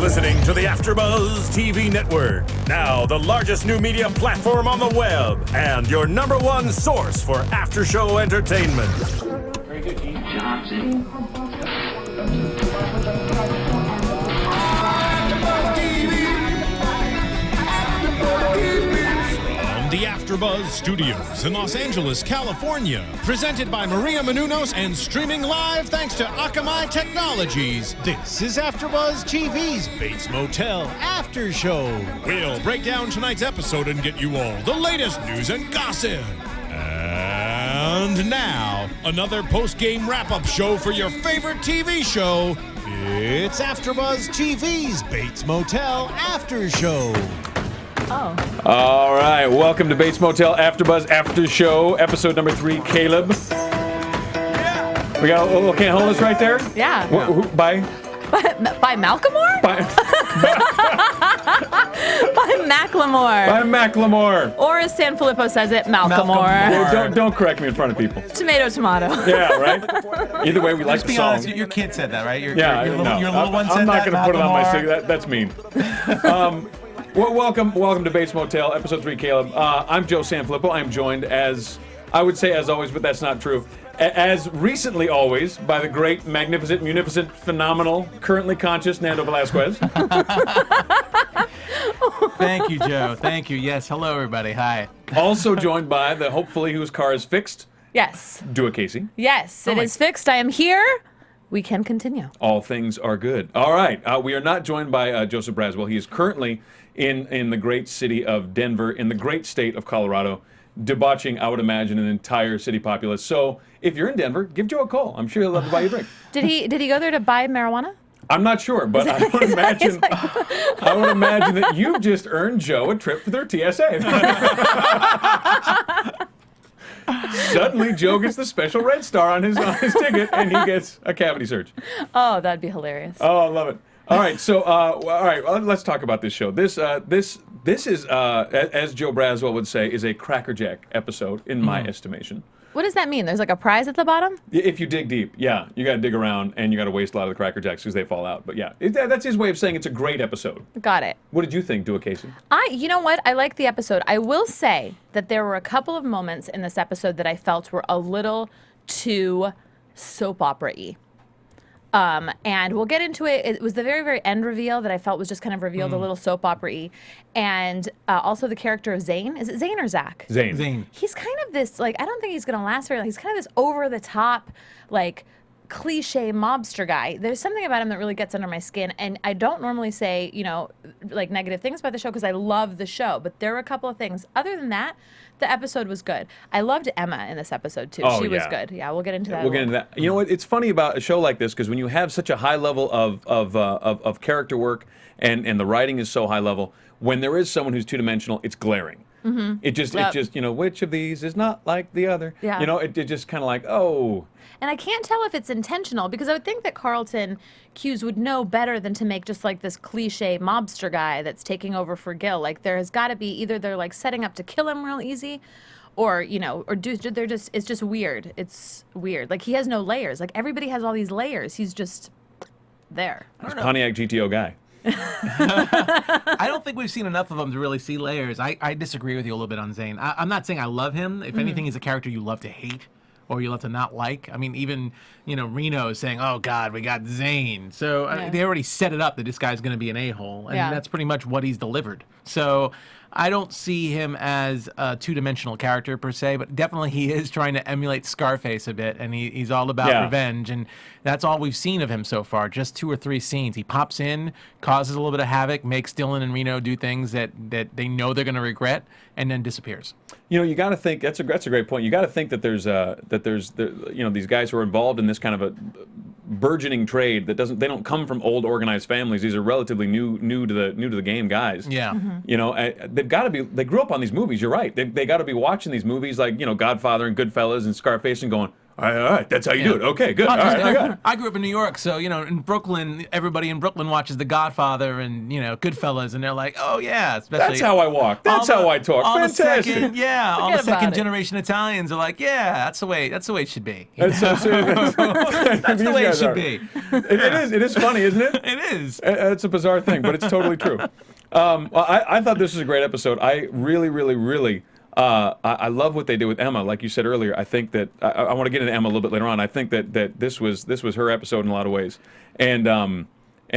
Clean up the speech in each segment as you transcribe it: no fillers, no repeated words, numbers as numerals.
listening to the AFTERBUZZ TV network, now the largest new media platform on the web, and your #1 source for after-show entertainment. Very good, Keith. The AFTERBUZZ Studios in Los Angeles, California. Presented by Maria Menounos and streaming live thanks to Akamai Technologies. This is AFTERBUZZ TV's Bates Motel After Show. We'll break down tonight's episode and get you all the latest news and gossip. And now, another post-game wrap-up show for your favorite TV show. It's AFTERBUZZ TV's Bates Motel After Show. Oh. All right, welcome to Bates Motel AfterBuzz After Show, episode number 3. Caleb. Yeah. We got a little can't hold us right there. Yeah. By Malcolmore? By Macklemore. By Macklemore. Or as San Filippo says it, Malcolmore. Yeah, don't correct me in front of people. Tomato. Yeah, right. Either way, we like the song. Honest, your kid said that, right? Your little one said I'm not that. going to put it on my stick. That's mean. Well, welcome to Bates Motel, episode 3, Caleb. I'm Joe Sanfilippo. I'm joined as always, but that's not true. As recently always, by the great, magnificent, munificent, phenomenal, currently conscious Nando Velasquez. Thank you, Joe. Thank you. Yes, hello, everybody. Hi. Also joined by the hopefully whose car is fixed. Yes. Kaissi. Yes, it is fixed. I am here. We can continue. All things are good. All right. We are not joined by Joseph Braswell. He is currently in the great city of Denver, in the great state of Colorado, debauching, I would imagine, an entire city populace. So if you're in Denver, give Joe a call. I'm sure he'll love to buy you a drink. Did he go there to buy marijuana? I'm not sure, but I would imagine that you've just earned Joe a trip for their TSA. Suddenly, Joe gets the special red star on his ticket, and he gets a cavity search. Oh, that'd be hilarious. Oh, I love it. All right, so let's talk about this show. This is, as Joe Braswell would say, is a crackerjack episode in my estimation. What does that mean? There's like a prize at the bottom? If you dig deep, yeah, you got to dig around, and you got to waste a lot of the crackerjacks because they fall out. But yeah, that's his way of saying it's a great episode. Got it. What did you think, Kaissi? You know what? I like the episode. I will say that there were a couple of moments in this episode that I felt were a little too soap opera-y. And we'll get into it. It was the very, very end reveal that I felt was just kind of revealed a little soap opera-y. And also the character of Zane. Is it Zane or Zach? Zane. He's kind of this, I don't think he's going to last very long. He's kind of this over-the-top, cliche mobster guy. There's something about him that really gets under my skin. And I don't normally say, negative things about the show because I love the show. But there were a couple of things. Other than that, the episode was good. I loved Emma in this episode, too. She was good. Yeah, we'll get into that. We'll get into that. You know what? It's funny about a show like this because when you have such a high level of character work and the writing is so high level, when there is someone who's two-dimensional, it's glaring. Mm-hmm. It just, which of these is not like the other? Yeah. It just kind of like, oh. And I can't tell if it's intentional because I would think that Carlton Cuse would know better than to make just this cliche mobster guy that's taking over for Gil. There has got to be either they're setting up to kill him real easy, or it's just weird. It's weird. He has no layers. Everybody has all these layers. He's just there. He's Pontiac GTO guy. I don't think we've seen enough of him to really see layers. I disagree with you a little bit on Zane. I'm not saying I love him. If anything, he's a character you love to hate or you love to not like. I mean, even, Reno is saying, oh, God, we got Zane. So they already set it up that this guy's going to be an a-hole. And that's pretty much what he's delivered. So I don't see him as a two-dimensional character per se, but definitely he is trying to emulate Scarface a bit, and he's all about revenge, and that's all we've seen of him so far, just 2 or 3 scenes. He pops in, causes a little bit of havoc, makes Dylan and Reno do things that they know they're going to regret, and then disappears. You got to think that's a great point. You got to think that there's these guys who are involved in this kind of a burgeoning trade they don't come from old organized families. These are relatively new to the game guys. Yeah. Mm-hmm. They've got to be. They grew up on these movies. You're right. They got to be watching these movies like Godfather and Goodfellas and Scarface and going, All right, that's how you do it. Okay, good. All right, I got it. I grew up in New York, so in Brooklyn, everybody in Brooklyn watches The Godfather and Goodfellas, and they're like, oh yeah, especially That's how I walk. That's how I talk. all Fantastic. The second, yeah, all the Forget about second it. generation Italians are like, yeah, that's the way it should be. That's so serious. That's the way it should be. It is funny, isn't it? It is. It's a bizarre thing, but it's totally true. Well, I thought this was a great episode. I really, really, really, I love what they did with Emma. Like you said earlier, I think that I want to get into Emma a little bit later on. I think that this was her episode in a lot of ways, and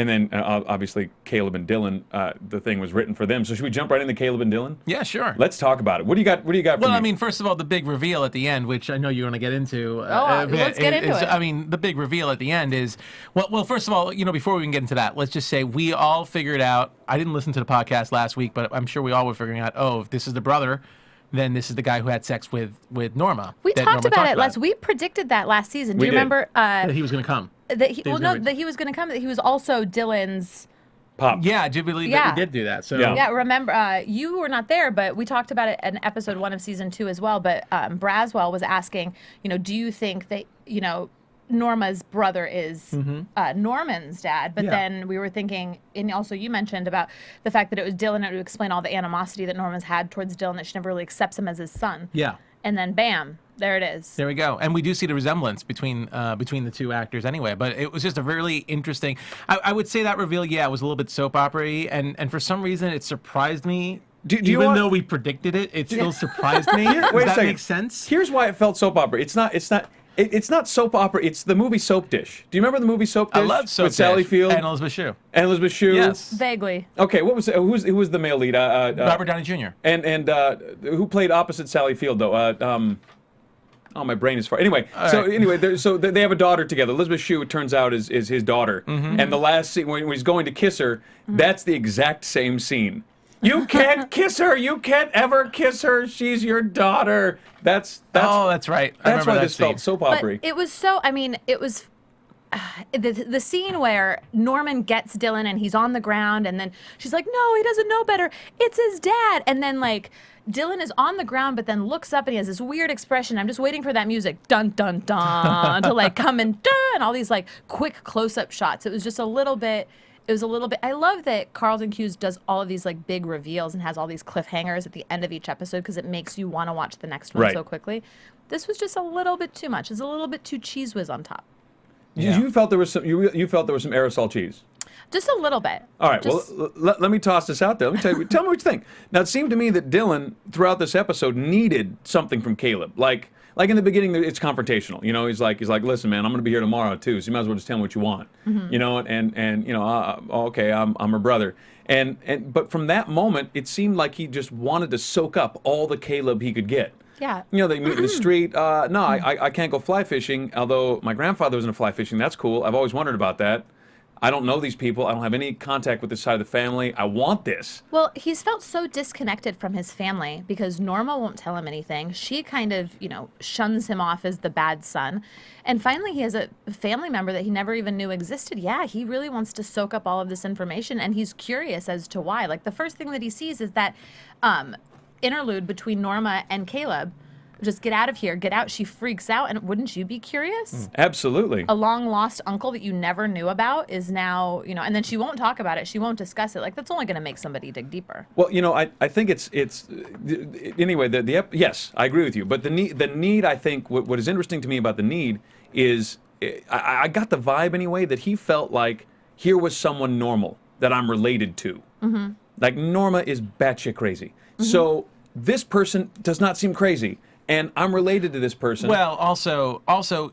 then obviously Caleb and Dylan. The thing was written for them. So should we jump right into Caleb and Dylan? Yeah, sure. Let's talk about it. What do you got? What do you got? Well, for me? I mean, first of all, the big reveal at the end, which I know you want to get into. Let's get into it. I mean, the big reveal at the end is, well, first of all, before we can get into that, let's just say we all figured out. I didn't listen to the podcast last week, but I'm sure we all were figuring out. Oh, if this is the brother, then this is the guy who had sex with Norma. We that talked Norma about it last. We predicted that last season. Do We you did. remember? That he was going to come. That he, He was well, no, gonna- that he was going to come. That he was also Dylan's. Pop. Yeah, I do believe Yeah. that we did do that. So Yeah. Yeah, remember, you were not there, but we talked about it in episode 1 of season 2 as well. But Braswell was asking, do you think that, Norma's brother is Norman's dad? But Yeah. then we were thinking, and also you mentioned about the fact that it was Dylan, and it would explain all the animosity that Norma's had towards Dylan, that she never really accepts him as his son. Yeah. And then bam, there it is. There we go. And we do see the resemblance between the two actors anyway. But it was just a really interesting. I would say that reveal, it was a little bit soap opera-y, and for some reason it surprised me. Do you Even want- though we predicted it, it still surprised me. Wait Does a that second. make sense? Here's why it felt soap opera. It's not soap opera. It's the movie Soap Dish. Do you remember the movie Soap Dish? I love Soap with Sally Dish Field and Elizabeth Shue. and Elizabeth Shue. Yes. Vaguely. Okay, what was who was the male lead? Robert Downey Jr. And who played opposite Sally Field though? Oh, my brain is far. Anyway, they have a daughter together. Elizabeth Shue, it turns out, is his daughter. Mm-hmm. And the last scene when he's going to kiss her, that's the exact same scene. You can't kiss her. You can't ever kiss her. She's your daughter. That's That's right. I that's remember why that this felt scene. soap But opera. it was so, it was the scene where Norman gets Dylan and he's on the ground, and then she's like, no, he doesn't know better. It's his dad. And then Dylan is on the ground, but then looks up and he has this weird expression. I'm just waiting for that music, dun dun dun, to come and dun, and all these quick close-up shots. It was just a little bit. I love that Carlton Cuse does all of these big reveals and has all these cliffhangers at the end of each episode because it makes you want to watch the next one Right. so quickly. This was just a little bit too much. It's a little bit too cheese whiz on top. You felt there was some. You felt there was some aerosol cheese. Just a little bit. All right. Just- Well, let me toss this out there. Let me tell me what you think. Now, it seemed to me that Dylan, throughout this episode, needed something from Caleb. Like in the beginning, it's confrontational. He's like, listen, man, I'm going to be here tomorrow too. So you might as well just tell me what you want. Okay, I'm her brother. But from that moment, it seemed like he just wanted to soak up all the Caleb he could get. Yeah. They meet in the street. No, I can't go fly fishing. Although my grandfather was into fly fishing. That's cool. I've always wondered about that. I don't know these people. I don't have any contact with this side of the family. I want this. Well, he's felt so disconnected from his family because Norma won't tell him anything. She kind of, shuns him off as the bad son. And finally, he has a family member that he never even knew existed. Yeah, he really wants to soak up all of this information, and he's curious as to why. The first thing that he sees is that interlude between Norma and Caleb. Just get out of here, get out. She freaks out, and wouldn't you be curious? Absolutely. A long lost uncle that you never knew about is now, and then she won't talk about it. She won't discuss it. That's only going to make somebody dig deeper. Well, I think it's anyway. Yes, I agree with you. But the need. I think what is interesting to me about the need is I got the vibe anyway that he felt like here was someone normal that I'm related to. Mm-hmm. Like Norma is batshit crazy, so this person does not seem crazy. And I'm related to this person. Well, also,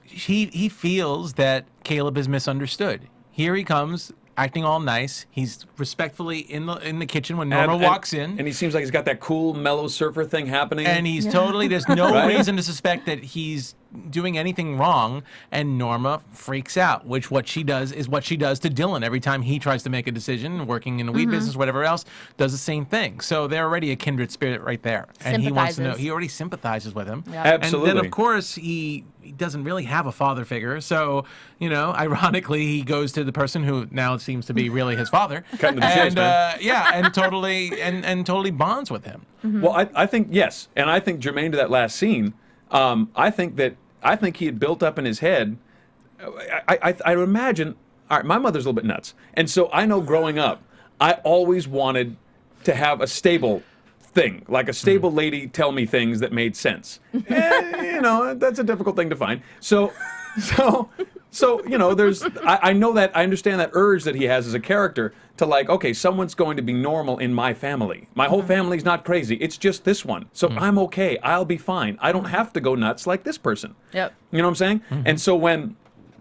he feels that Caleb is misunderstood. Here he comes, acting all nice. He's respectfully in the kitchen when Norma walks in. And he seems like he's got that cool mellow surfer thing happening. And he's totally, there's no Right? reason to suspect that he's doing anything wrong, and Norma freaks out, which what she does is what she does to Dylan every time he tries to make a decision, working in the weed business, whatever else, does the same thing. So they're already a kindred spirit right there. And he wants to know, Sympathizes. he already sympathizes with him. Yeah. Absolutely. And then, of course, he doesn't really have a father figure. So, ironically, he goes to the person who now seems to be really his father. Cutting to the chase, and, man. and totally bonds with him. Well, I think yes, and I think germane to that last scene, I think that I think he had built up in his head. I would imagine. All right, my mother's a little bit nuts, and so I know growing up, I always wanted to have a stable thing, like a stable lady tell me things that made sense. And, you know, that's a difficult thing to find. So you know, I know that, I understand that urge that he has as a character to like, okay, someone's going to be normal in my family. My whole family's not crazy. It's just this one. So I'm okay. I'll be fine. I don't have to go nuts like this person. Yep. You know what I'm saying? And so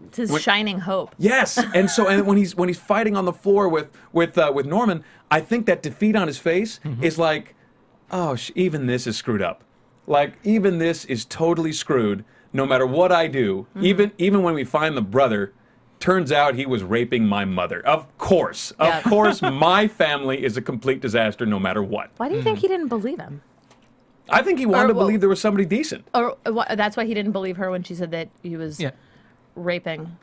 It's his shining hope. yes, and when he's fighting on the floor with Norman, I think that defeat on his face is like, oh, even this is screwed up. Like, even this is totally screwed. No matter what I do, even when we find the brother, turns out he was raping my mother. Of course, my family is a complete disaster no matter what. Why do you think he didn't believe him? I think he wanted to believe there was somebody decent. Or that's why he didn't believe her when she said that he was raping.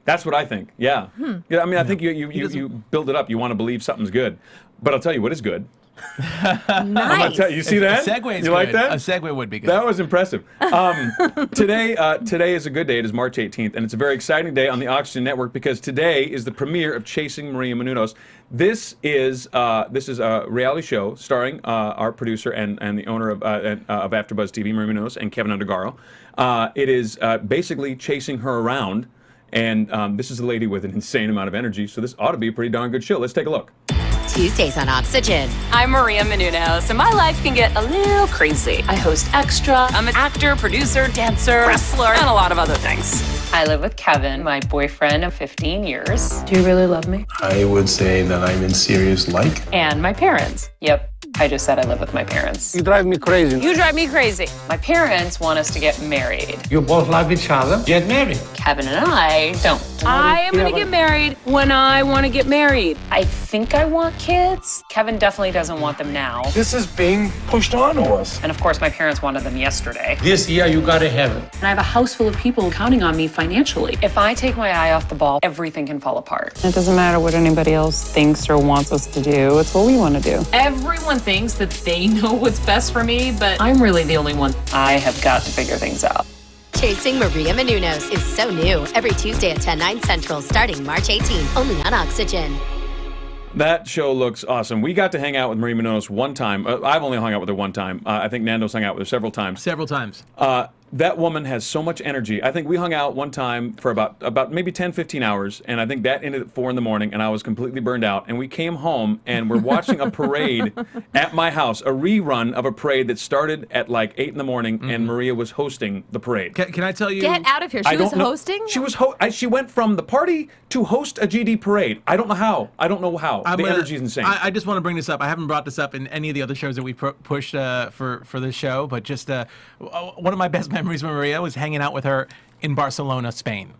That's what I think. Yeah. Yeah. I mean, I think you build it up. You want to believe something's good, but I'll tell you what is good. Nice. You see that? A segue is you like good. that? A segue would be good. That was impressive. Today is a good day. It is March 18th, and it's a very exciting day on the Oxygen Network because today is the premiere of Chasing Maria Menounos. This is a reality show starring our producer and the owner of AfterBuzz TV, Maria Menounos, and Kevin Undergaro. It is basically chasing her around, and this is a lady with an insane amount of energy, so this ought to be a pretty darn good show. Let's take a look. Tuesdays on Oxygen. I'm Maria Menounos, and my life can get a little crazy. I host Extra. I'm an actor, producer, dancer, wrestler, and a lot of other things. I live with Kevin, my boyfriend of 15 years. Do you really love me? I would say that I'm in serious like. And my parents. Yep, I just said I live with my parents. You drive me crazy. You drive me crazy. My parents want us to get married. You both love each other. Get married. Kevin and I don't. I am gonna get married when I want to get married. I think I want kids. Kevin definitely doesn't want them now. This is being pushed on to us. And of course, my parents wanted them yesterday. This year you gotta have it. And I have a house full of people counting on me financially. If I take my eye off the ball, everything can fall apart. It doesn't matter what anybody else thinks or wants us to do. It's what we want to do. Everyone thinks that they know what's best for me, but I'm really the only one. I have got to figure things out. Chasing Maria Menounos is so new. Every Tuesday at 10, 9 Central, starting March 18th, only on Oxygen. That show looks awesome. We got to hang out with Maria Menounos one time. I've only hung out with her one time. I think Nando's hung out with her several times. Several times. That woman has so much energy. I think we hung out one time for about maybe 10, 15 hours, and I think that ended at 4 in the morning, and I was completely burned out. And we came home, and we're watching a parade at my house, a rerun of a parade that started at like 8 in the morning, and Maria was hosting the parade. Can I tell you? Get out of here. She was hosting? She was she went from the party to host a GD parade. I don't know how. The energy is insane. I just want to bring this up. I haven't brought this up in any of the other shows that we pushed for this show, but just one of my best memories with Maria was hanging out with her in Barcelona, Spain.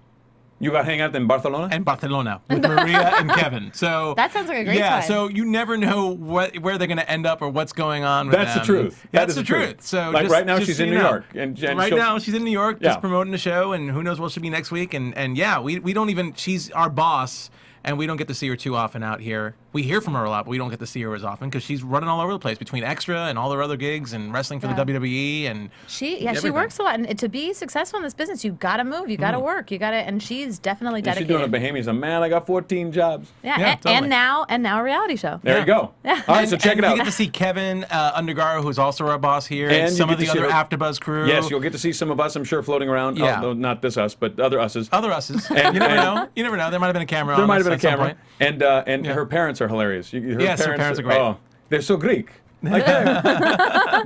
You got to hang out in Barcelona? And Barcelona with Maria and Kevin. So that sounds like a great time. time. So you never know where they're going to end up or what's going on with That's them. the truth. That's the truth. So like right now she's in New York. And right now she's in New York just promoting the show, and who knows what she'll be next week. And yeah, we don't even, she's our boss, and we don't get to see her too often out here. We hear from her a lot, but we don't get to see her as often because she's running all over the place between Extra and all her other gigs and wrestling for the WWE and she works a lot. And to be successful in this business, you got to move, you got to work, and she's definitely dedicated. She's doing a Bahamian. Man, I got 14 jobs. Yeah, totally. and now a reality show. There you go. Yeah. All right, so check it out. You get to see Kevin Undergaro, who's also our boss here, and some of the other AfterBuzz crew. Yes, you'll get to see some of us, I'm sure, floating around. Yeah. Although not this us, but other us's. Other us's. You never know. You never know. There might have been a camera on. There might have been a at some camera. point. And her parents are hilarious. Yes, her parents are great. Oh, they're so Greek. Like,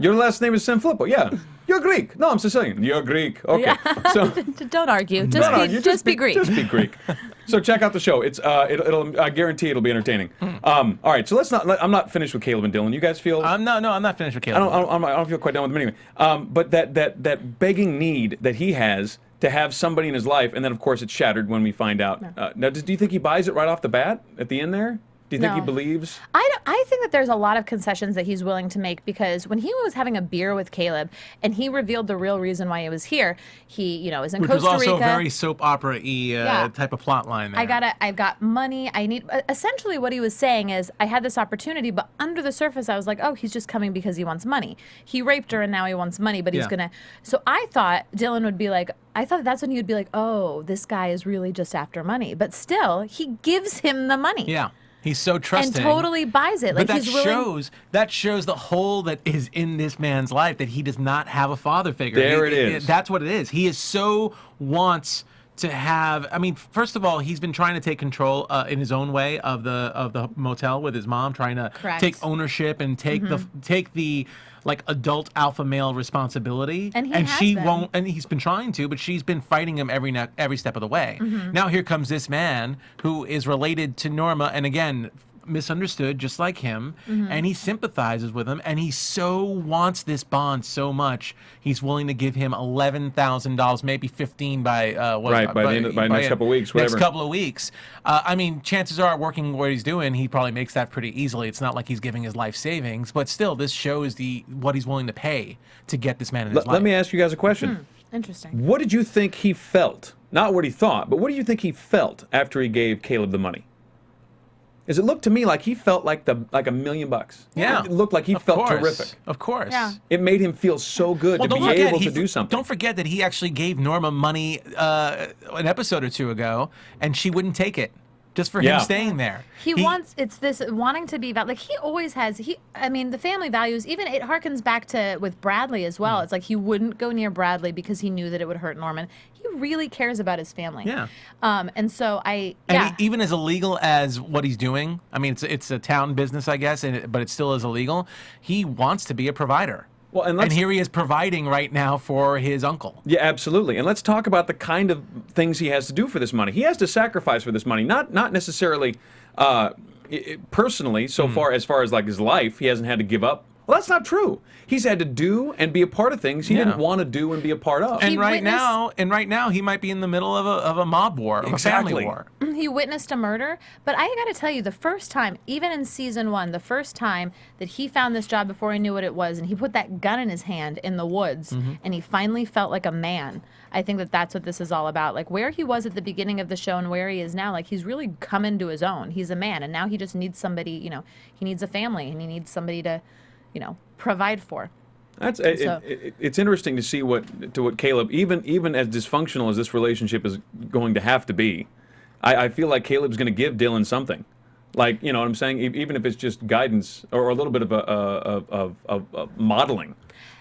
your last name is Sanfilippo. Yeah. You're Greek. No, I'm Sicilian. You're Greek. Okay. Yeah. So don't argue. Just be Greek. Just be Greek. So check out the show. It's it'll I guarantee it'll be entertaining. All right. So I'm not finished with Caleb and Dylan. You guys feel? No, I'm not finished with Caleb. I don't feel quite done with them anyway. But that begging need that he has to have somebody in his life, and then of course it's shattered when we find out. Now, do you think he buys it right off the bat at the end there? Do you think he No. believes? I think that there's a lot of concessions that he's willing to make, because when he was having a beer with Caleb and he revealed the real reason why he was here, he, is in Which Costa was also Rica. a very soap opera-y type of plot line there. I've got money. I need. Essentially, what he was saying is, I had this opportunity, but under the surface, I was like, oh, he's just coming because he wants money. He raped her, and now he wants money, but he's gonna. So I thought Dylan would be like. I thought that's when you'd be like, oh, this guy is really just after money, but still, he gives him the money. Yeah. He's so trusting. And totally buys it. But Like that shows the hole that is in this man's life, that he does not have a father figure. There it is. That's what it is. He is so wants to have. I mean, first of all, he's been trying to take control in his own way of the motel with his mom, trying to take ownership and take the like adult alpha male responsibility. And she won't. And he's been trying to, but she's been fighting him every step of the way. Now here comes this man who is related to Norma, and again, misunderstood just like him, and he sympathizes with him, and he so wants this bond so much, he's willing to give him $11,000, maybe 15 by by next couple of weeks, whatever. Next couple of weeks. I mean, chances are, working what he's doing, he probably makes that pretty easily. It's not like he's giving his life savings, but still, this shows what he's willing to pay to get this man in his life. Let me ask you guys a question. Interesting. What did you think he felt? Not what he thought, but what do you think he felt after he gave Caleb the money? Because it looked to me like he felt like $1 million. Yeah. It looked like he felt terrific. Of course. Yeah. It made him feel so good to be able to do something. Don't forget that he actually gave Norma money an episode or two ago, and she wouldn't take it. Just for him staying there. It's this wanting to be, like, he always has, I mean, the family values, even it harkens back to with Bradley as well. It's like he wouldn't go near Bradley because he knew that it would hurt Norman. He really cares about his family. Yeah. And so even as illegal as what he's doing, I mean, it's a town business, I guess, but it still is illegal. He wants to be a provider. Well, and here he is providing right now for his uncle. Yeah, absolutely. And let's talk about the kind of things he has to do for this money. He has to sacrifice for this money, not necessarily personally, so far as like his life, he hasn't had to give up. Well, that's not true. He's had to do and be a part of things he didn't want to do and be a part of. And right now, he might be in the middle of a mob war, of a family war. He witnessed a murder, but I got to tell you, the first time, even in season 1, the first time that he found this job before he knew what it was, and he put that gun in his hand in the woods, and he finally felt like a man. I think that that's what this is all about. Like, where he was at the beginning of the show and where he is now, like, he's really come into his own. He's a man, and now he just needs somebody, he needs a family, and he needs somebody to provide for. It's interesting to see what Caleb, even as dysfunctional as this relationship is going to have to be, I feel like Caleb's going to give Dylan something, like, you know what I'm saying, even if it's just guidance or a little bit of modeling.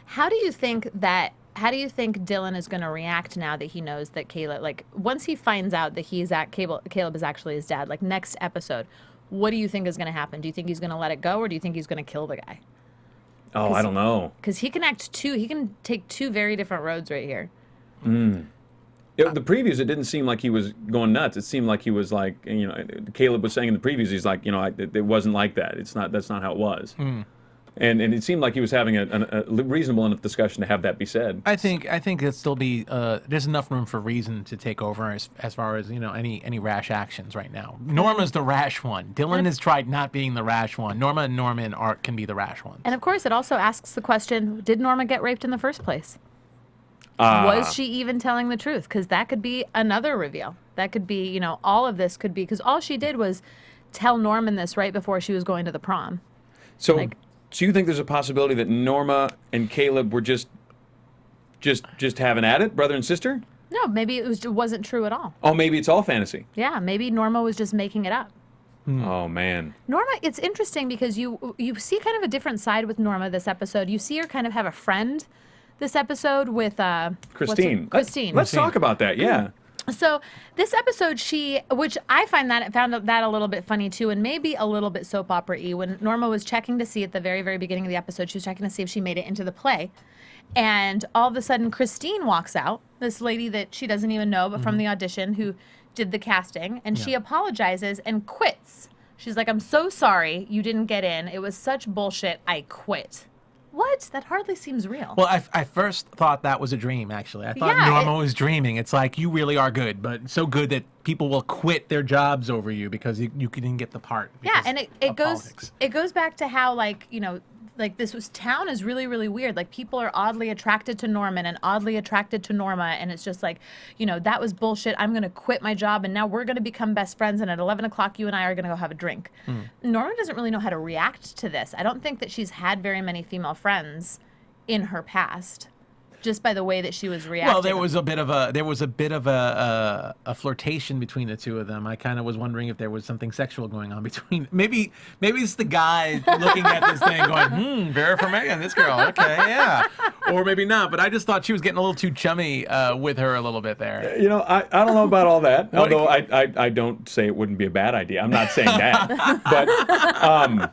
How do you think Dylan is going to react now that he knows that Caleb, like, once he finds out that Caleb is actually his dad, like, next episode, what do you think is going to happen? Do you think he's going to let it go, or do you think he's going to kill the guy? Oh, I don't know. Because he can take two very different roads right here. The previews, it didn't seem like he was going nuts. It seemed like he was like, Caleb was saying in the previews, he's like, it wasn't like that. That's not how it was. And it seemed like he was having a reasonable enough discussion to have that be said. I think it'll still be there's enough room for reason to take over as far as any rash actions right now. Norma's the rash one. Dylan has tried not being the rash one. Norma and Norman can be the rash ones. And of course, it also asks the question: did Norma get raped in the first place? Was she even telling the truth? Because that could be another reveal. That could be, all of this could be, because all she did was tell Norman this right before she was going to the prom. So you think there's a possibility that Norma and Caleb were just having at it, brother and sister? No, maybe it wasn't true at all. Oh, maybe it's all fantasy. Yeah, maybe Norma was just making it up. Oh, man. Norma, it's interesting because you see kind of a different side with Norma this episode. You see her kind of have a friend this episode with Christine. Christine. Let's talk about that, yeah. So this episode, which I found that a little bit funny too, and maybe a little bit soap opera-y, when Norma was checking to see at the very, very beginning of the episode, she was checking to see if she made it into the play. And all of a sudden, Christine walks out, this lady that she doesn't even know, but from the audition, who did the casting, and she apologizes and quits. She's like, I'm so sorry you didn't get in. It was such bullshit. I quit. What? That hardly seems real. Well, I first thought that was a dream, actually. I thought Yeah, Norma was dreaming. It's like, you really are good, but so good that people will quit their jobs over you because you didn't get the part. Yeah, and it goes politics. it goes back to how, like, like town is really, really weird. Like, people are oddly attracted to Norman and oddly attracted to Norma, and it's just like, that was bullshit. I'm gonna quit my job, and now we're gonna become best friends, and at 11 o'clock you and I are gonna go have a drink. Norma doesn't really know how to react to this. I don't think that she's had very many female friends in her past, just by the way that she was reacting. Well, there was a bit of a flirtation between the two of them. I kind of was wondering if there was something sexual going on between. Maybe it's the guy looking at this thing going, Vera Farmiga, this girl, okay, yeah, or maybe not. But I just thought she was getting a little too chummy with her a little bit there. I don't know about all that. Although I don't say it wouldn't be a bad idea. I'm not saying that,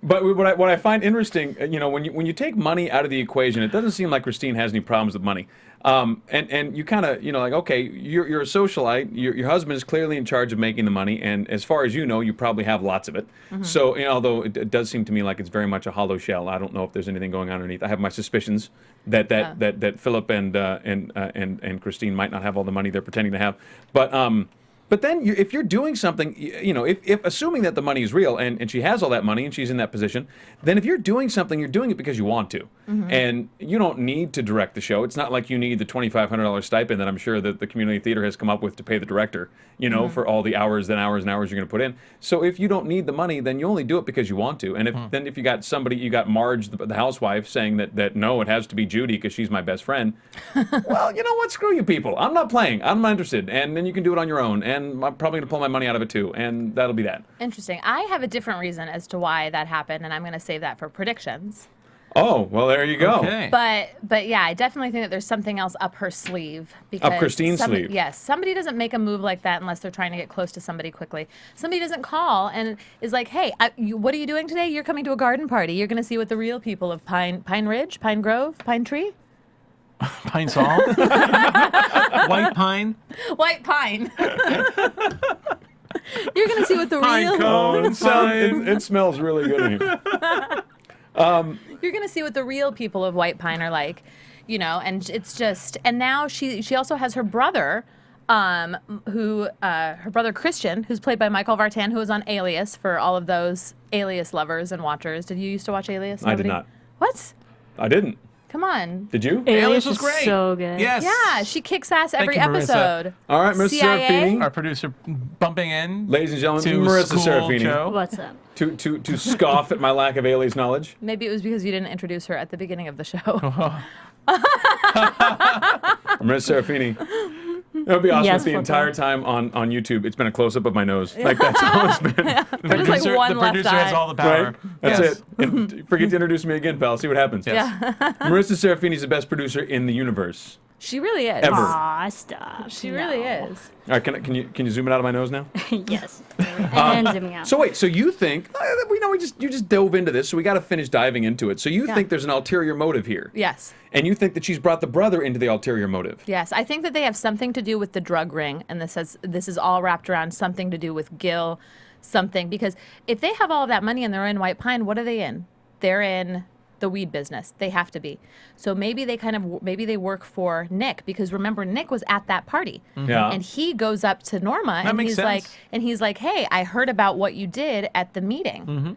But what I find interesting, when you take money out of the equation, it doesn't seem like Christine has any problems with money. And you kind of, like, okay, you're a socialite. Your husband is clearly in charge of making the money, and as far as you know, you probably have lots of it. So, although it does seem to me like it's very much a hollow shell. I don't know if there's anything going on underneath. I have my suspicions that Philip and Christine might not have all the money they're pretending to have, But then, if you're doing something, if assuming that the money is real and she has all that money and she's in that position, then if you're doing something, you're doing it because you want to, and you don't need to direct the show. It's not like you need the $2,500 stipend that I'm sure that the community theater has come up with to pay the director, for all the hours and hours and hours you're going to put in. So if you don't need the money, then you only do it because you want to. And if you got somebody, you got Marge, the housewife, saying that no, it has to be Judy because she's my best friend. Well, you know what? Screw you people. I'm not playing. I'm not interested. And then you can do it on your own. And I'm probably going to pull my money out of it too, and that'll be that. Interesting. I have a different reason as to why that happened, and I'm going to save that for predictions. Oh, well, there you go. Okay. But yeah, I definitely think that there's something else up her sleeve. Because Up Christine's sleeve? Yes. Somebody doesn't make a move like that unless they're trying to get close to somebody quickly. Somebody doesn't call and is like, hey, what are you doing today? You're coming to a garden party. You're going to see what the real people of Pine Ridge, Pine Grove, Pine Tree? Pine Sol? White Pine? White Pine. You're going to see what the Pine cone. It smells really good in here. You're going to see what the real people of White Pine are like, and it's just, and now she also has her brother, her brother Christian, who's played by Michael Vartan, who was on Alias for all of those Alias lovers and watchers. Did you used to watch Alias? I did not. What? I didn't. Come on. Did you? Alias was great. So good. Yes. Yeah, she kicks ass every you, Marissa. episode. All right, Marissa CIA? Serafini. Our producer bumping in. Ladies and gentlemen, to Marissa school Serafini. Joe. What's up? To scoff at my lack of Alias knowledge. Maybe it was because you didn't introduce her at the beginning of the show. Marissa Serafini. It would be awesome Yes, if the Flipper. entire time on YouTube it's been a close-up of my nose. Like, that's all it's been. There's like one the left producer eye. has all the power. Right? That's Yes. it. And forget to introduce me again, pal. See what happens. Yes. Marissa Serafini is the best producer in the universe. She really is. Ever. Aw, stop. She really No. is. All right, can you zoom it out of my nose now? Yes. And zooming out. So wait, so you think you just dove into this, so we got to finish diving into it. So you think there's an ulterior motive here, Yes. and you think that she's brought the brother into the ulterior motive. Yes, I think that they have something to do with the drug ring, and this is all wrapped around something to do with Gil, something, because if they have all of that money and they're in White Pine, what are they in? They're in the weed business. They have to be. So maybe they work for Nick, because remember, Nick was at that party. Yeah. And he goes up to Norma and makes sense. he's like, hey, I heard about what you did at the meeting.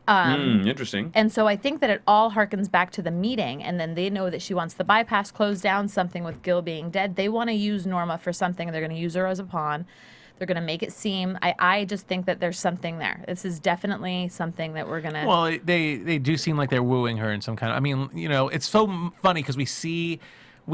Interesting. And so I think that it all harkens back to the meeting, and then they know that she wants the bypass closed down, something with Gil being dead. They want to use Norma for something. They're going to use her as a pawn. They're going to make it seem, I just think that there's something there. This is definitely something that we're going to... Well, they do seem like they're wooing her in some kind of... I mean, it's so funny because we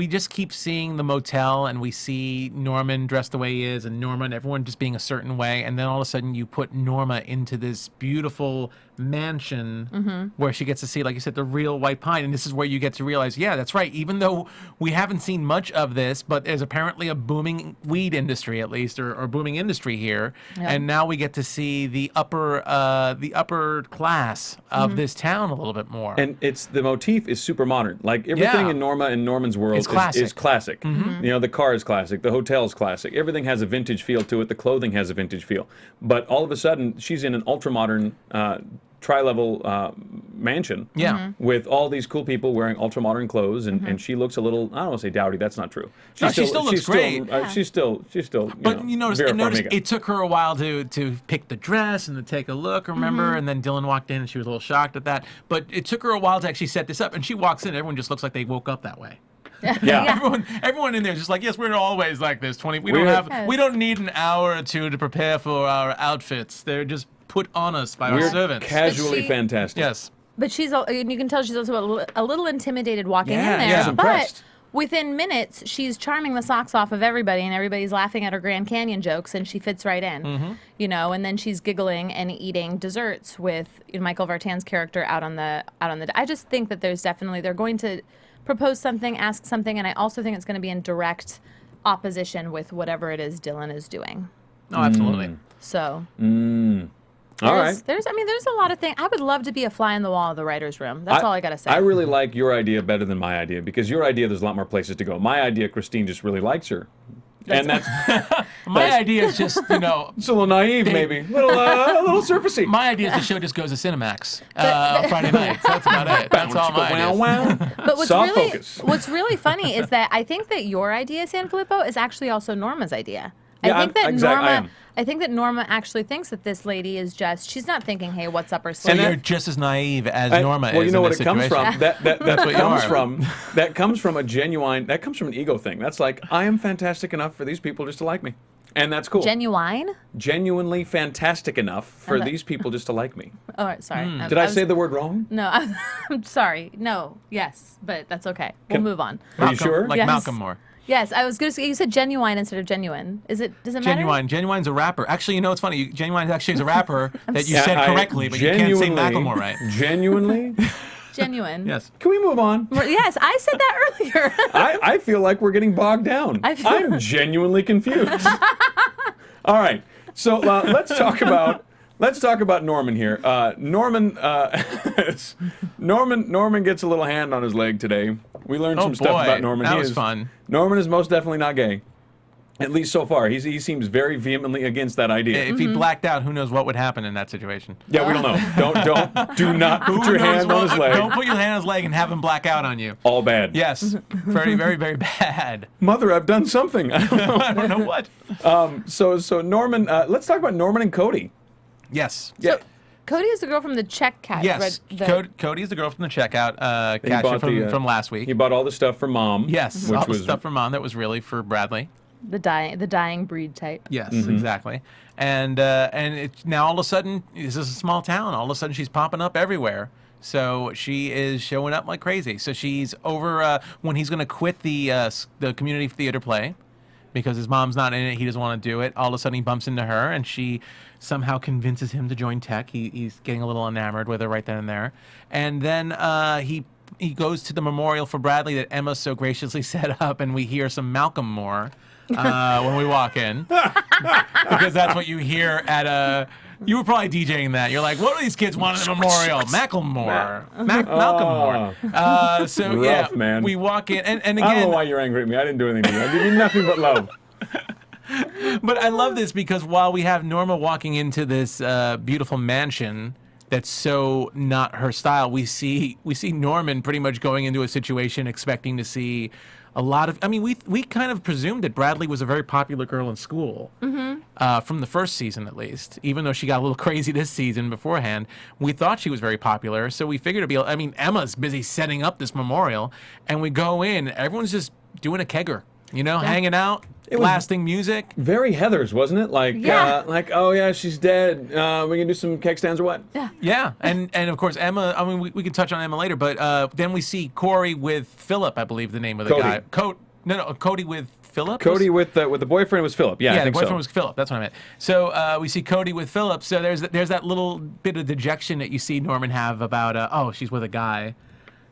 just keep seeing the motel, and we see Norman dressed the way he is, and Norma and everyone just being a certain way, and then all of a sudden you put Norma into this beautiful mansion where she gets to see, like you said, the real White Pine, and this is where you get to realize, yeah, that's right, even though we haven't seen much of this, but there's apparently a booming weed industry, at least, or booming industry here, and now we get to see the upper class of this town a little bit more. And the motif is super modern. Like everything in Norma and Norman's world is classic. The car is classic. The hotel is classic. Everything has a vintage feel to it. The clothing has a vintage feel. But all of a sudden, she's in an ultra modern tri-level mansion. Yeah. With all these cool people wearing ultra-modern clothes, and she looks a little, I don't want to say dowdy, that's not true. She still looks great. She's still, but you notice it took her a while to pick the dress and to take a look, remember? And then Dylan walked in and she was a little shocked at that. But it took her a while to actually set this up. And she walks in, everyone just looks like they woke up that way. Yeah. Everyone in there is just like, yes, we're always like this. We don't need an hour or two to prepare for our outfits. They're just put on us by our servants. Casually fantastic. Yes. But you can tell she's also a little intimidated walking in there. Yeah, but within minutes, she's charming the socks off of everybody, and everybody's laughing at her Grand Canyon jokes, and she fits right in. You know, and then she's giggling and eating desserts with Michael Vartan's character out on the. I just think that they're going to propose something, ask something, and I also think it's going to be in direct opposition with whatever it is Dylan is doing. Oh, absolutely. So. All right. There's a lot of things. I would love to be a fly in the wall of the writer's room. That's all I got to say. I really like your idea better than my idea, because your idea, there's a lot more places to go. My idea, Christine just really likes her. And that's my idea is just, it's a little naive, maybe. A little surfacey. My idea is the show just goes to Cinemax on Friday nights. That's about it. That's all my idea. But what's really funny is that I think that your idea, Sanfilippo, is actually also Norma's idea. I think that Norma actually thinks that this lady is she's not thinking, hey, what's up her sleeve. And you're just as naive as Norma is. Well, you know in what this it comes situation. from? That comes from an ego thing. That's like, I am fantastic enough for these people just to like me. And that's cool. Genuinely fantastic enough for these people just to like me. Oh, sorry. Did I say the word wrong? No, I'm sorry. No, yes, but that's okay. We'll move on. Are you sure? Like Malcolm Moore. Yes, I was going to say, you said genuine instead of genuine. Does it matter? Genuine's a rapper. Actually, it's funny. Genuine actually is a rapper that you said correctly, but you can't say Macklemore right. Genuinely? Genuine. Yes. Can we move on? Yes, I said that earlier. I feel like we're getting bogged down. I'm genuinely confused. All right. So let's talk about Norman here. Norman gets a little hand on his leg today. We learned some stuff about Norman. That was fun. Norman is most definitely not gay. At least so far. He seems very vehemently against that idea. If he blacked out, who knows what would happen in that situation? Yeah, we don't know. Do not put your hand on his leg. Don't put your hand on his leg and have him black out on you. All bad. Yes. Very, very, very bad. Mother, I've done something. I don't know. I don't know what. So Norman, let's talk about Norman and Cody. Yes. Yeah. Cody is the girl from the check cash. Yes, Cody is the girl from the checkout cashier from last week. He bought all the stuff from Mom. Yes, all the stuff from Mom that was really for Bradley. The dying breed type. Yes, exactly. And now all of a sudden, this is a small town. All of a sudden, she's popping up everywhere. So she is showing up like crazy. So she's over when he's going to quit the community theater play because his mom's not in it. He doesn't want to do it. All of a sudden, he bumps into her, and she somehow convinces him to join tech. He's getting a little enamored with her right then and there. And then he goes to the memorial for Bradley that Emma so graciously set up, and we hear some Malcolm Moore when we walk in. Because that's what you hear at a... You were probably DJing that. You're like, what do these kids want at the memorial? Macklemore. Malcolm Moore. So, rough, man. We walk in, and again... I don't know why you're angry at me. I didn't do anything to you. I did you nothing but love. But I love this because while we have Norma walking into this beautiful mansion that's so not her style, we see Norman pretty much going into a situation expecting to see a lot of... I mean, we kind of presumed that Bradley was a very popular girl in school from the first season, at least. Even though she got a little crazy this season beforehand, we thought she was very popular. So we figured it'd be... I mean, Emma's busy setting up this memorial, and we go in, everyone's just doing a kegger, hanging out. Blasting music. Very Heathers, wasn't it? Like, oh yeah, she's dead. We can do some keg stands or what? Yeah. And of course Emma. I mean, we can touch on Emma later, but then we see Corey with Philip. I believe the name of the guy. Cody with Philip. Cody with the boyfriend was Philip. Yeah, I think the boyfriend was Philip. That's what I meant. So we see Cody with Philip. So there's that little bit of dejection that you see Norman have about she's with a guy.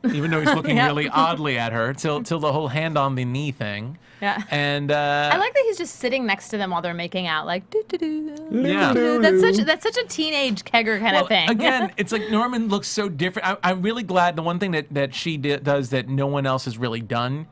Even though he's looking really oddly at her, till the whole hand on the knee thing. Yeah. And I like that he's just sitting next to them while they're making out, like doo doo doo. Yeah. That's such a teenage kegger kind of thing. Again, it's like Norman looks so different. I'm really glad the one thing that she does that no one else has really done.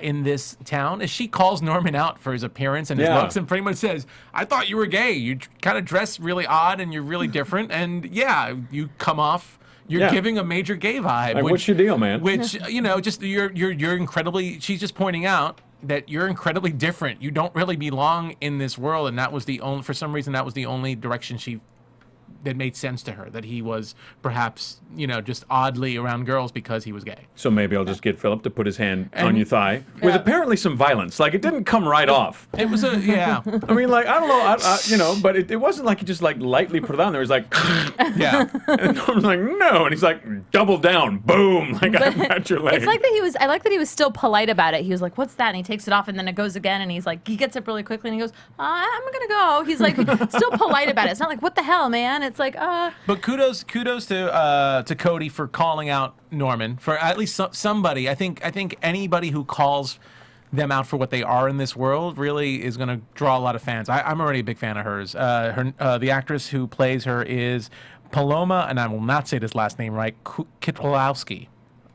in this town is she calls Norman out for his appearance and his looks and pretty much says, I thought you were gay. You kind of dress really odd and you're really different. And yeah, you come off, you're giving a major gay vibe. Like, what's your deal, man? Which, you know, just you're incredibly, she's just pointing out that you're incredibly different. You don't really belong in this world. And that was the only, for some reason, that was the only direction that made sense to her, that he was perhaps, you know, just oddly around girls because he was gay. So maybe I'll just get Philip to put his hand on your thigh with apparently some violence. Like, it didn't come right off. It was a, I mean, like, I don't know, you know, but it wasn't like he just, like, lightly put it on there. He was like, yeah. And Norman's like, no. And he's like, double down, boom. Like, I got your leg. It's like that I like that he was still polite about it. He was like, what's that? And he takes it off and then it goes again and he's like, he gets up really quickly and he goes, I'm gonna go. He's like, still polite about it. It's not like, what the hell, man? It's like, But kudos to Cody for calling out Norman, for at least somebody. I think anybody who calls them out for what they are in this world really is going to draw a lot of fans. I'm already a big fan of hers. The actress who plays her is Paloma, and I will not say this last name right, Kitlowski.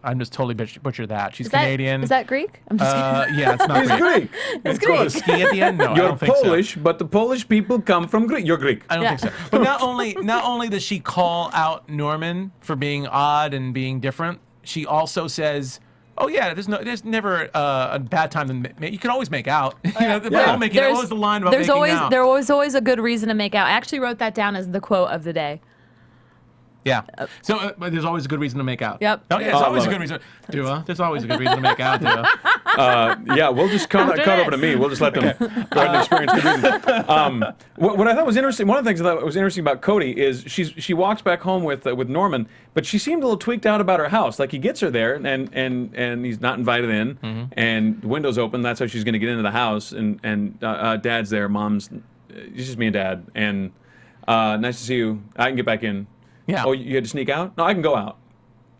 I'm just totally butchered that. She's Canadian. Is that Greek? I'm just kidding. Yeah, it's not Greek. It's Greek. Ski at the end? No, I You're don't think Polish, so. but the Polish people come from Greek. You're Greek. I don't think so. But not only does she call out Norman for being odd and being different, she also says, "Oh yeah, there's never a bad time to you can always make out. You know, There's always the line about making out. There was always a good reason to make out. I actually wrote that down as the quote of the day. Yeah. So but there's always a good reason to make out. Yep. Oh yeah, there's always a good reason. There's always a good reason to make out. Yeah, we'll just cut over to me. We'll just let them go ahead and experience good reasons. What I thought was interesting, one of the things I thought was interesting about Cody is she walks back home with Norman, but she seemed a little tweaked out about her house. Like, he gets her there and he's not invited in, and the window's open. That's how she's going to get into the house. And Dad's there, Mom's. It's just me and Dad. And nice to see you. I can get back in. Yeah. Oh, you had to sneak out? No, I can go out.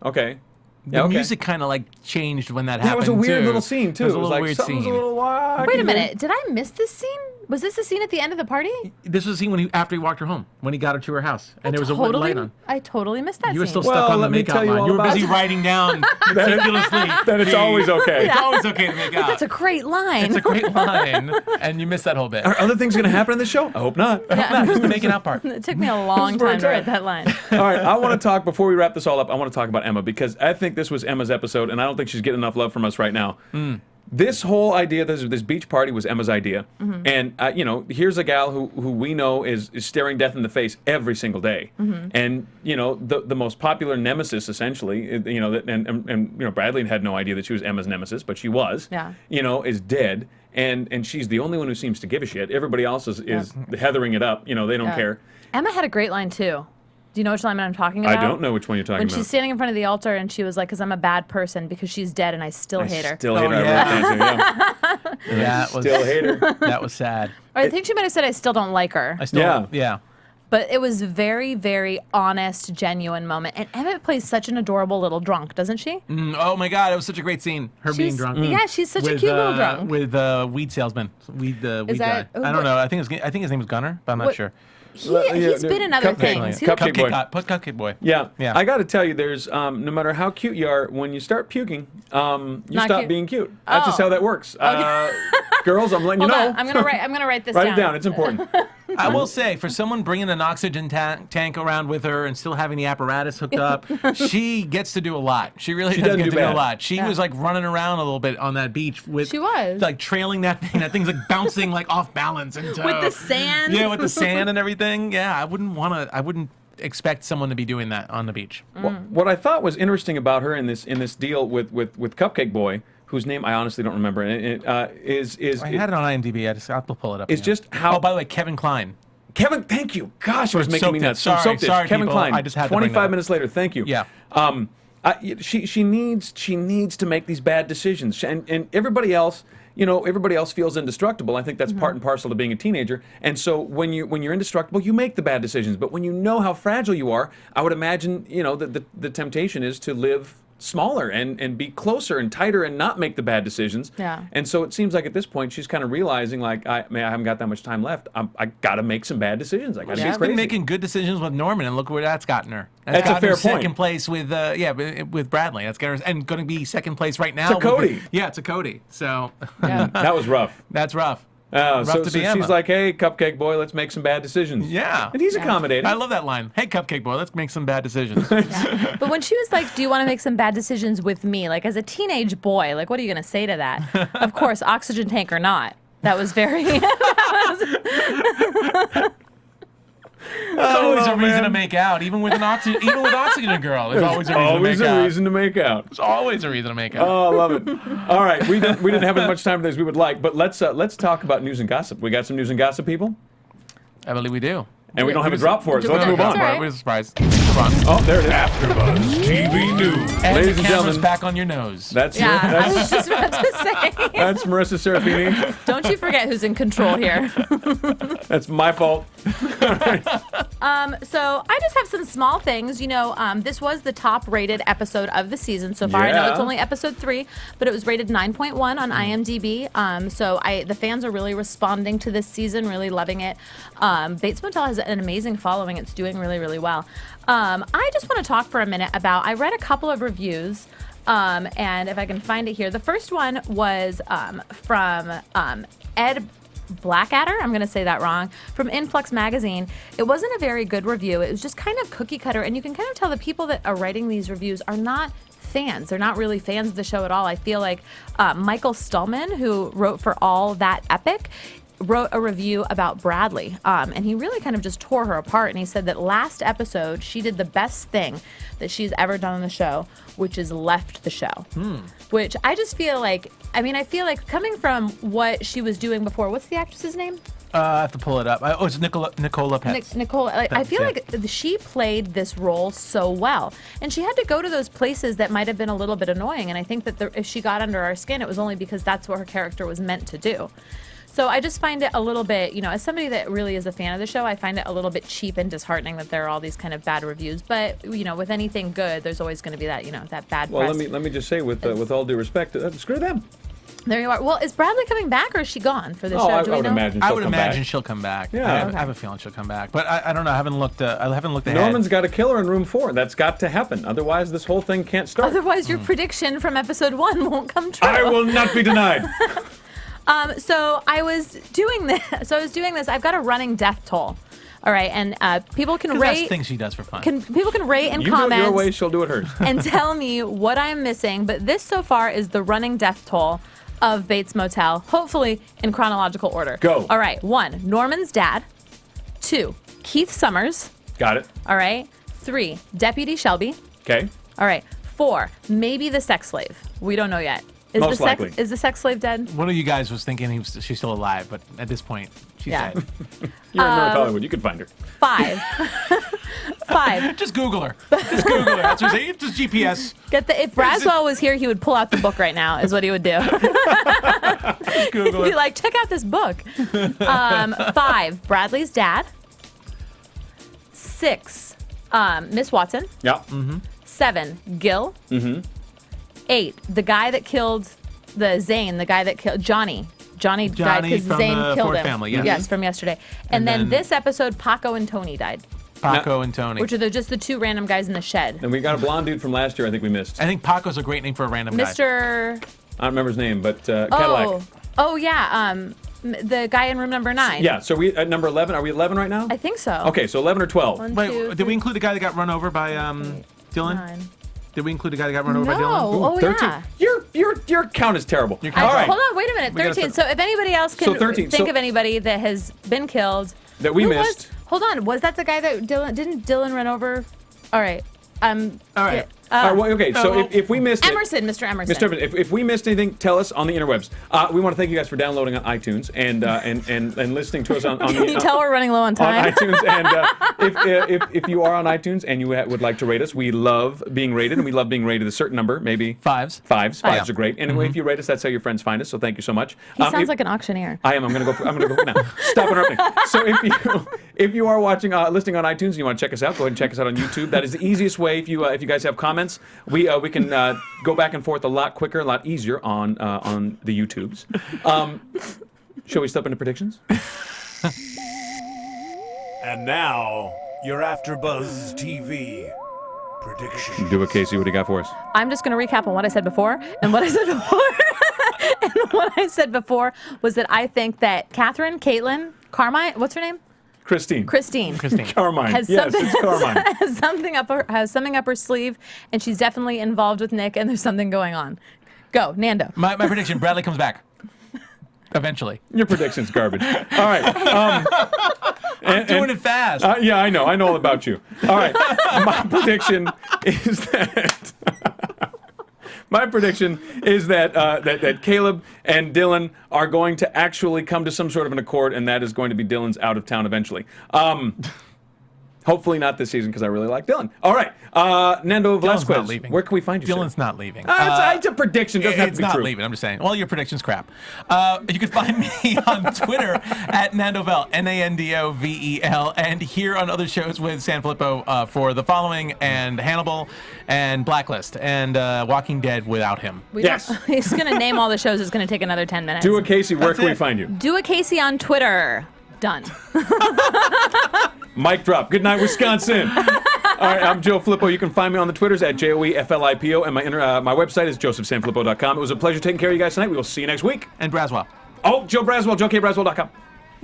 Okay. The music kind of like changed when that happened. That was a weird little scene too. It was a little weird something's scene. a little wild. Wait a minute. Did I miss this scene? Was this the scene at the end of the party? This was the scene after he walked her home, when he got her to her house, and there was a red light on. I totally missed that scene. You were still stuck on the makeout line. You were busy writing down meticulously that it's always okay. It's always okay to make out. That's a great line. It's a great line, and you missed that whole bit. Are other things going to happen in this show? I hope not. I hope not. Just the making out part. It took me a long time to write that line. All right, I want to talk, before we wrap this all up, I want to talk about Emma, because I think this was Emma's episode, and I don't think she's getting enough love from us right now. This whole idea, this beach party, was Emma's idea. And, you know, here's a gal who we know is staring death in the face every single day. And, you know, the most popular nemesis, essentially, you know, and you know, Bradley had no idea that she was Emma's nemesis, but she was, you know, is dead. And she's the only one who seems to give a shit. Everybody else is heathering it up. You know, they don't care. Emma had a great line, too. Do you know which line I'm talking about? I don't know which one you're talking when about. When she's standing in front of the altar and she was like, because I'm a bad person because she's dead and I still hate her. Still hate her. Still hate her. That was sad. Or I think she might have said, I still don't like her. Yeah. But it was very, very honest, genuine moment. And Emma plays such an adorable little drunk, doesn't she? Oh my God, it was such a great scene. Her being drunk. Yeah, she's such a cute little drunk. With weed salesman, weed guy. I don't know. I think his name was Gunnar, but I'm not sure. He's been in other things. Cupcake boy. Yeah. I got to tell you, there's no matter how cute you are, when you start puking, you stop being cute. That's just how that works. Girls, I'm letting you know. I'm gonna write this down. Write it down. It's important. I will say, for someone bringing an oxygen tank around with her and still having the apparatus hooked up, she gets to do a lot. She really does get to do a lot. She was like running around a little bit on that beach with. She was like trailing that thing. That thing's like bouncing like off balance into with the sand. Yeah, with the sand and everything. Yeah, I wouldn't expect someone to be doing that on the beach. What I thought was interesting about her in this deal with Cupcake Boy, whose name I honestly don't remember, is I had it on IMDb. I'll pull it up. It's just how. Oh, by the way, Kevin Kline. Kevin, thank you. Gosh, it was making me nuts. Sorry, Kevin people. Kline. I just had 25 minutes later. Thank you. Yeah. She needs to make these bad decisions, and everybody else. You know, everybody else feels indestructible. I think that's part and parcel to being a teenager. And so when you're indestructible, you make the bad decisions. But when you know how fragile you are, I would imagine, you know, the temptation is to live smaller and be closer and tighter and not make the bad decisions. Yeah. And so it seems like at this point she's kind of realizing like, I haven't got that much time left. I got to make some bad decisions. I got to She's be crazy. been making good decisions with Norman, and look where that's gotten her. That's a fair point. Second place with with Bradley. That's got her, and going to be second place right now. To Cody. To Cody. So that was rough. That's rough. So she's like, hey, Cupcake Boy, let's make some bad decisions. Yeah. And he's accommodating. I love that line. Hey, Cupcake Boy, let's make some bad decisions. But when she was like, do you want to make some bad decisions with me? Like, as a teenage boy, like, what are you going to say to that? Of course, oxygen tank or not. That was very... There's always a reason to make out, even with Oxygen Girl. There's always a reason to make out. Reason to make out. There's always a reason to make out. Oh, I love it. All right, we didn't have as much time as we would like, but let's talk about news and gossip. We got some news and gossip, people? I believe we do. And we don't have a drop for it, so let's move on. It was a surprise. Come on. Oh, there it is. AfterBuzz TV News. And Ladies the and camera's gentlemen. back on your nose. I was just about to say. That's Marissa Serafini. Don't you forget who's in control here. That's my fault. So I just have some small things. You know, this was the top-rated episode of the season so far. I know Yeah. it's only episode 3, but it was rated 9.1 on IMDb. So the fans are really responding to this season, really loving it. Bates Motel has an amazing following. It's doing really, really well. I just want to talk for a minute about, I read a couple of reviews, and if I can find it here. The first one was from Ed Blackadder, I'm going to say that wrong, from Influx Magazine. It wasn't a very good review. It was just kind of cookie cutter, and you can kind of tell the people that are writing these reviews are not fans. They're not really fans of the show at all. I feel like Michael Stallman, who wrote for All That Epic, wrote a review about Bradley, and he really kind of just tore her apart, and he said that last episode she did the best thing that she's ever done on the show, which is left the show. Which I just feel like, I feel like coming from what she was doing before, what's the actress's name? I have to pull it up. It's Nicola Petz. Nicole, I feel like she played this role so well, and she had to go to those places that might have been a little bit annoying, and I think that if she got under our skin, it was only because that's what her character was meant to do. So I just find it a little bit, as somebody that really is a fan of the show, I find it a little bit cheap and disheartening that there are all these kind of bad reviews. But, with anything good, there's always going to be that, that bad press. Well, let me just say, with all due respect, screw them. There you are. Well, is Bradley coming back, or is she gone for the show? I Do we would know? imagine I she'll would come imagine back. she'll come back. Yeah. I have a feeling she'll come back, but I don't know. I haven't looked ahead. Norman's got a killer in room 4. That's got to happen. Otherwise, this whole thing can't start. Otherwise, your prediction from episode 1 won't come true. I will not be denied. So I was doing this. I've got a running death toll. All right, and people can rate. That's things she does for fun. People can rate and You do it comment your way, she'll do it hers. and tell me what I'm missing. But this so far is the running death toll of Bates Motel, hopefully in chronological order. Go. All right, 1, Norman's dad. 2, Keith Summers. Got it. All right. 3, Deputy Shelby. Okay. All right. 4, maybe the sex slave. We don't know yet. Most likely. Is the sex slave dead? One of you guys was thinking she's still alive, but at this point, she's dead. You're in North Hollywood. You can find her. 5. 5. Just Google her. Just Google her. That's what I'm saying. Just GPS. If Braswell was here, he would pull out the book right now, is what he would do. Google He'd be it. like, check out this book. 5, Bradley's dad. 6, Miss Watson. Yeah. 7, Gil. 8, the guy that killed Zane, the guy that killed Johnny. Johnny died because from Zane the killed Ford him. family, yes. Yes, from yesterday. And then this episode, Paco and Tony died, Paco and Tony. which are just the 2 random guys in the shed. And we got a blonde dude from last year I think we missed. I think Paco's a great name for a random guy. Mr. I don't remember his name, but Cadillac. Oh yeah, the guy in room number 9. Yeah, so we at number 11. Are we 11 right now? I think so. Okay, so 11 or 12. 1, Wait, 2, did we include the guy that got run over by Dylan? 9. Did we include the guy that got run over No. by Dylan? Oh 13. yeah. Your count is terrible. Your count- All right. Hold on, wait a minute. We gotta 13. start- So if anybody else can So 13. think So- of anybody that has been killed. That we Who missed. Hold on. Was that the guy that didn't Dylan run over? All right. All right. All right, well, okay, so if we missed Emerson, Mr. Emerson. Mr. Emerson, if we missed anything, tell us on the interwebs. We want to thank you guys for downloading on iTunes and listening to us on Can you tell we're running low on on time? iTunes. And if you are on iTunes and you would like to rate us, we love being rated, and we love being rated a certain number, maybe 5s. Fives are great. And if you rate us, that's how your friends find us. So thank you so much. He sounds like an auctioneer. I am. I'm gonna go now. Stop interrupting. So if you are listening on iTunes and you want to check us out, go ahead and check us out on YouTube. That is the easiest way. If you guys have comments, we can go back and forth a lot quicker, a lot easier on the YouTubes. Shall we step into predictions? And now, your AfterBuzz TV predictions. Do it, Kaissi. What do you got for us? I'm just going to recap on what I said before. And what I said before and what I said before was that I think that Caitlin, Carmine, what's her name? Christine. Carmine. Has it's Carmine. has something up her sleeve, and she's definitely involved with Nick, and there's something going on. Go, Nando. My prediction, Bradley comes back. Eventually. Your prediction's garbage. All right. I'm doing it fast. Yeah, I know all about you. All right. My prediction is that... My prediction is that Caleb and Dylan are going to actually come to some sort of an accord, and that is going to be Dylan's out of town eventually. Hopefully not this season, because I really like Dylan. All right, Nando Velasquez, where can we find you, Dylan's sir? not leaving. It's a prediction. Doesn't have to be true. It's not leaving. I'm just saying. Well, your prediction's crap. You can find me on Twitter at Nandovel, Nandovel, and here on other shows with Sanfilippo for The Following and Hannibal and Blacklist and Walking Dead without him. He's going to name all the shows. It's going to take another 10 minutes. Do it, Kaissi. Where can we find you? Do it, Kaissi, on Twitter. Done. Mic drop. Good night, Wisconsin. All right, I'm Joe Flippo. You can find me on the Twitters at JoeFlippo, and my website is josephsanfilippo.com. It was a pleasure taking care of you guys tonight. We will see you next week. And Braswell. Oh, Joe Braswell, JoeKBraswell.com.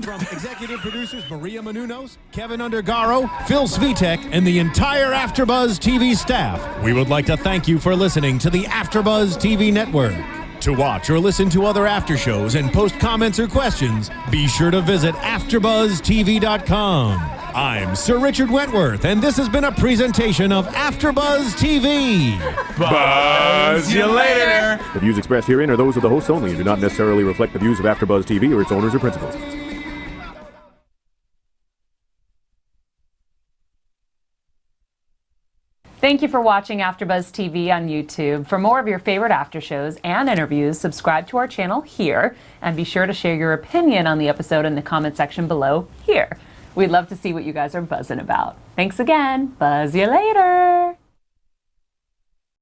From executive producers Maria Menounos, Kevin Undergaro, Phil Svitek, and the entire AfterBuzz TV staff, we would like to thank you for listening to the AfterBuzz TV network. To watch or listen to other after shows and post comments or questions, be sure to visit AfterBuzzTV.com. I'm Sir Richard Wentworth, and this has been a presentation of AfterBuzz TV. Buzz you later. The views expressed herein are those of the hosts only and do not necessarily reflect the views of AfterBuzz TV or its owners or principals. Thank you for watching AfterBuzz TV on YouTube. For more of your favorite after shows and interviews, subscribe to our channel here, and be sure to share your opinion on the episode in the comment section below here. We'd love to see what you guys are buzzing about. Thanks again. Buzz you later.